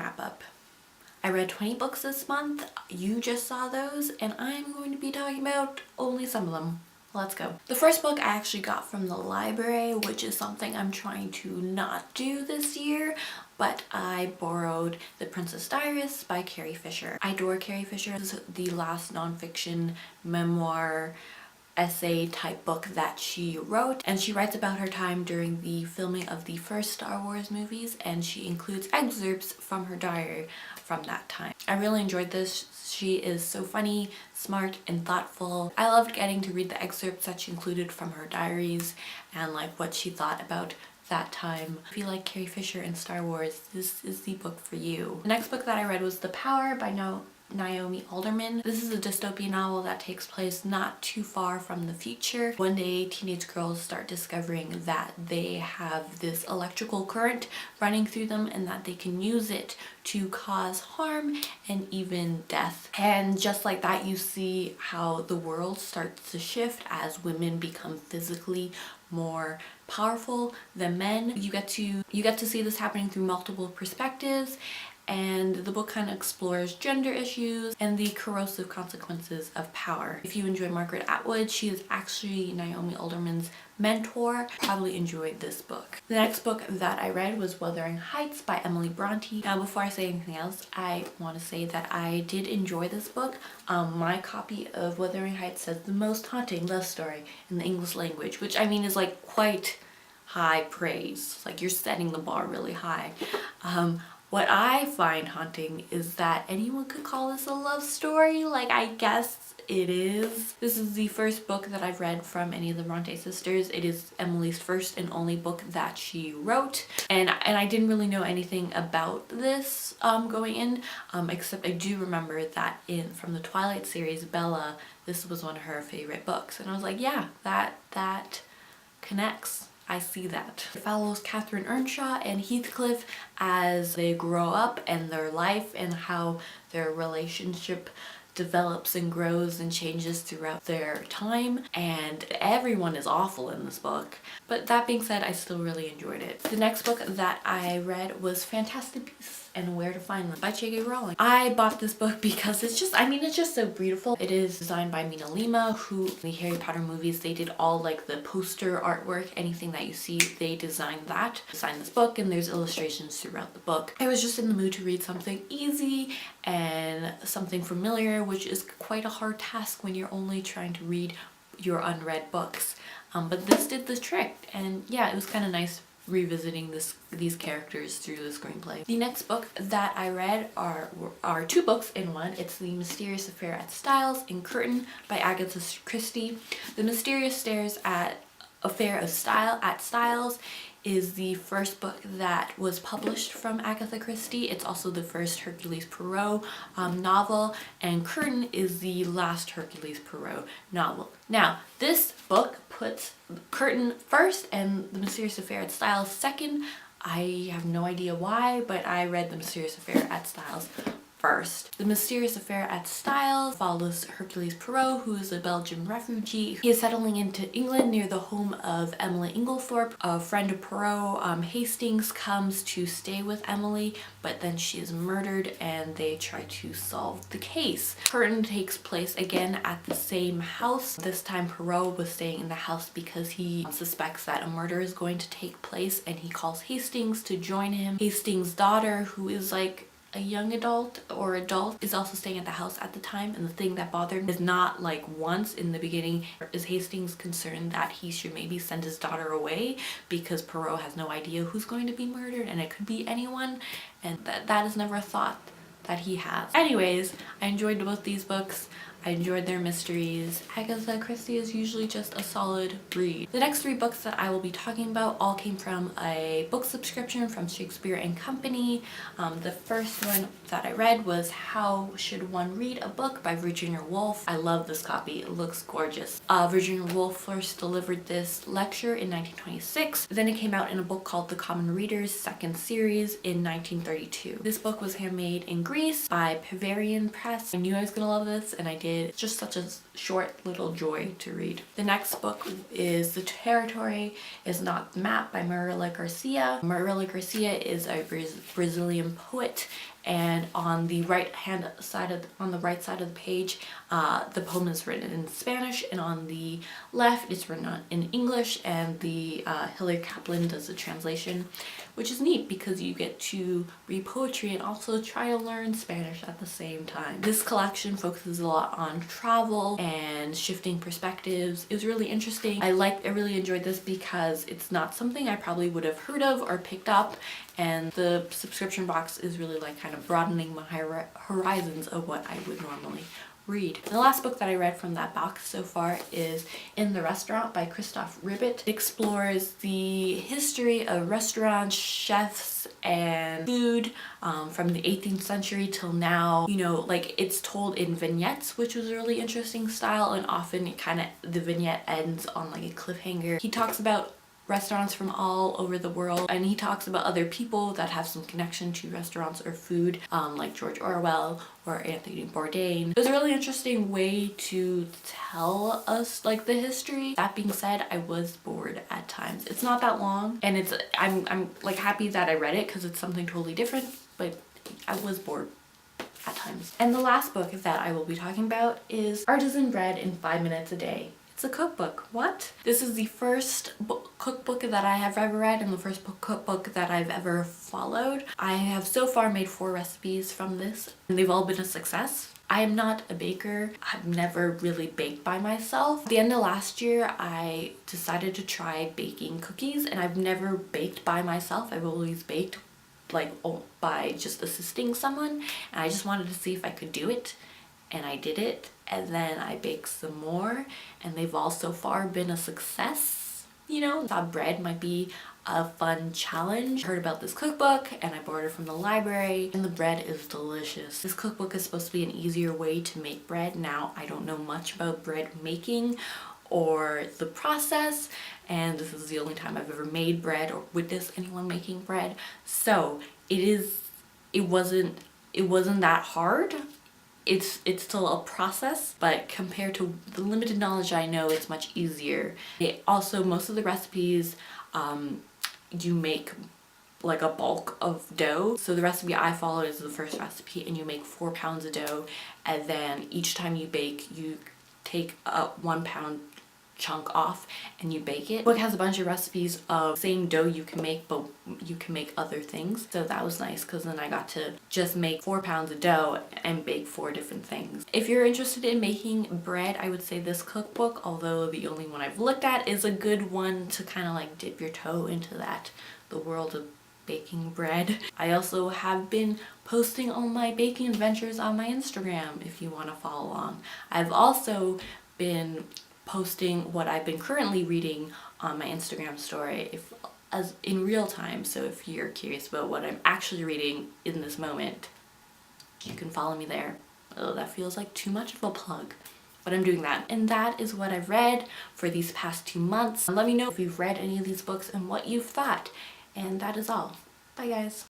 wrap up. I read 20 books this month. You just saw those, and I'm going to be talking about only some of them. Let's go. The first book I actually got from the library, which is something I'm trying to not do this year, but I borrowed The Princess Diaries by Carrie Fisher. I adore Carrie Fisher. This is the last nonfiction memoir essay type book that she wrote, and she writes about her time during the filming of the first Star Wars movies, and she includes excerpts from her diary from that time. I really enjoyed this. She is so funny, smart, and thoughtful. I loved getting to read the excerpts that she included from her diaries and like what she thought about that time. If you like Carrie Fisher and Star Wars, this is the book for you. The next book that I read was The Power by Naomi Alderman. This is a dystopian novel that takes place not too far from the future. One day, teenage girls start discovering that they have this electrical current running through them and that they can use it to cause harm and even death. And just like that, you see how the world starts to shift as women become physically more powerful than men. You get to see this happening through multiple perspectives, and the book kind of explores gender issues and the corrosive consequences of power. If you enjoy Margaret Atwood, she is actually Naomi Alderman's mentor. Probably enjoyed this book. The next book that I read was Wuthering Heights by Emily Bronte. Now before I say anything else, I want to say that I did enjoy this book. My copy of Wuthering Heights says the most haunting love story in the English language, which I mean is like quite high praise. Like you're setting the bar really high. What I find haunting is that anyone could call this a love story. Like, I guess it is. This is the first book that I've read from any of the Bronte sisters. It is Emily's first and only book that she wrote. And I didn't really know anything about this going in, except I do remember that from the Twilight series, Bella, this was one of her favorite books. And I was like, yeah, that connects. I see that. It follows Catherine Earnshaw and Heathcliff as they grow up and their life and how their relationship develops and grows and changes throughout their time, and everyone is awful in this book. But that being said, I still really enjoyed it. The next book that I read was Fantastic Beasts and Where to Find Them by J.K. Rowling. I bought this book because it's just so beautiful. It is designed by Mina Lima, who in the Harry Potter movies, they did all like the poster artwork, anything that you see, they designed that. Designed this book, and there's illustrations throughout the book. I was just in the mood to read something easy and something familiar, which is quite a hard task when you're only trying to read your unread books. But this did the trick, and yeah, it was kind of nice revisiting these characters through the screenplay. The next book that I read are two books in one. It's The Mysterious Affair at Styles and Curtain by Agatha Christie. The Mysterious Affair at Styles is the first book that was published from Agatha Christie. It's also the first Hercule Poirot novel, and Curtain is the last Hercule Poirot novel. Now, this book puts Curtain first and The Mysterious Affair at Styles second. I have no idea why, but I read The Mysterious Affair at Styles first. The Mysterious Affair at Styles follows Hercule Poirot, who is a Belgian refugee. He is settling into England near the home of Emily Inglethorpe. A friend of Poirot, Hastings, comes to stay with Emily, but then she is murdered and they try to solve the case. Curtain takes place again at the same house. This time Poirot was staying in the house because he suspects that a murder is going to take place, and he calls Hastings to join him. Hastings' daughter, who is like a young adult, is also staying at the house at the time, and the thing that bothered me is not like once in the beginning is Hastings concerned that he should maybe send his daughter away because Poirot has no idea who's going to be murdered and it could be anyone, and that is never a thought that he has. Anyways, I enjoyed both these books. I enjoyed their mysteries. Agatha Christie is usually just a solid read. The next three books that I will be talking about all came from a book subscription from Shakespeare & Company. The first one that I read was How Should One Read a Book by Virginia Woolf. I love this copy. It looks gorgeous. Virginia Woolf first delivered this lecture in 1926. Then it came out in a book called The Common Readers, second series, in 1932. This book was handmade in Greece by Pavarian Press. I knew I was gonna love this, and I did. It's just such a short little joy to read. The next book is The Territory Is Not the Map by Marilla Garcia. Marilla Garcia is a Brazilian poet, and on the right side of the page, the poem is written in Spanish, and on the left it's written in English, and the Hilary Kaplan does the translation, which is neat because you get to read poetry and also try to learn Spanish at the same time. This collection focuses a lot on travel and shifting perspectives. It was really interesting. I really enjoyed this because it's not something I probably would have heard of or picked up, and the subscription box is really like kind of broadening my horizons of what I would normally read. The last book that I read from that box so far is In the Restaurant by Christoph Ribbit. It explores the history of restaurants, chefs, and food from the 18th century till now. You know, like it's told in vignettes, which was a really interesting style, and often the vignette ends on like a cliffhanger. He talks about restaurants from all over the world, and he talks about other people that have some connection to restaurants or food, like George Orwell or Anthony Bourdain. It was a really interesting way to tell us like the history. That being said, I was bored at times. It's not that long, and I'm like happy that I read it because it's something totally different, but I was bored at times. And the last book that I will be talking about is Artisan Bread in 5 Minutes a Day. It's a cookbook. What? This is the first cookbook that I have ever read and the first cookbook that I've ever followed. I have so far made 4 recipes from this, and they've all been a success. I am not a baker. I've never really baked by myself. At the end of last year, I decided to try baking cookies, and I've never baked by myself. I've always baked like by just assisting someone, and I just wanted to see if I could do it. And I did it, and then I baked some more, and they've all so far been a success. You know, I thought bread might be a fun challenge. I heard about this cookbook and I borrowed it from the library, and the bread is delicious. This cookbook is supposed to be an easier way to make bread. Now, I don't know much about bread making or the process, and this is the only time I've ever made bread or witnessed anyone making bread. So it wasn't that hard. It's still a process, but compared to the limited knowledge I know, it's much easier. Also, most of the recipes, you make like a bulk of dough. So the recipe I followed is the first recipe, and you make 4 pounds of dough, and then each time you bake, you take a 1 pound chunk off and you bake it. The book has a bunch of recipes of same dough you can make, but you can make other things. So that was nice because then I got to just make 4 pounds of dough and bake 4 different things. If you're interested in making bread, I would say this cookbook, although the only one I've looked at, is a good one to kind of like dip your toe into the world of baking bread. I also have been posting all my baking adventures on my Instagram if you want to follow along. I've also been posting what I've been currently reading on my Instagram story as in real time. So if you're curious about what I'm actually reading in this moment, you can follow me there. Oh, that feels like too much of a plug, but I'm doing that. And that is what I've read for these past 2 months. Let me know if you've read any of these books and what you've thought. And that is all. Bye guys.